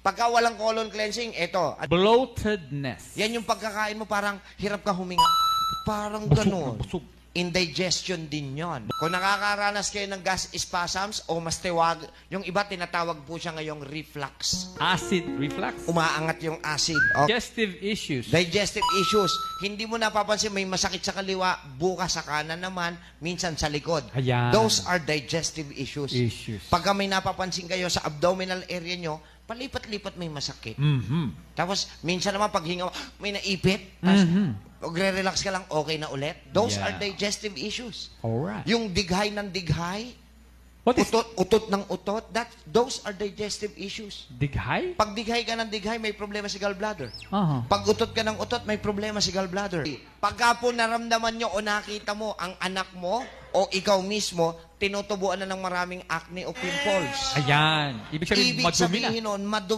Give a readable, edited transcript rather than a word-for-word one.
Pagka walang colon cleansing, eto. Bloatedness. Yan yung pagkakain mo, parang hirap ka huminga. Parang ganun. Busog. Indigestion din yon. Kung nakakaranas kayo ng gas spasms o mas tiwag, yung iba tinatawag po siya ngayong reflux. Acid reflux. Umaangat yung acid. Okay. Digestive issues. Digestive issues. Hindi mo napapansin may masakit sa kaliwa, bukas sa kanan naman, minsan sa likod. Ayan. Those are digestive issues. Issues. Pagka may napapansin kayo sa abdominal area nyo, palipat-lipat may masakit. Tapos, minsan naman paghinga, may naipit. Tapos, magre-relax ka lang, okay na ulit. Those Yeah. are digestive issues. Alright. Yung dighay ng dighay, What is utot ng utot, those are digestive issues. dighay? Pag dighay ka ng dighay, may problema si gallbladder. Uh-huh. Pag utot ka ng utot, may problema si gallbladder. Pagka po naramdaman nyo o nakita mo ang anak mo o ikaw mismo, tinutubuan na ng maraming acne o pimples. Ayan. Ibig sabihin, Ibig madumi na. sabihin nun, madumi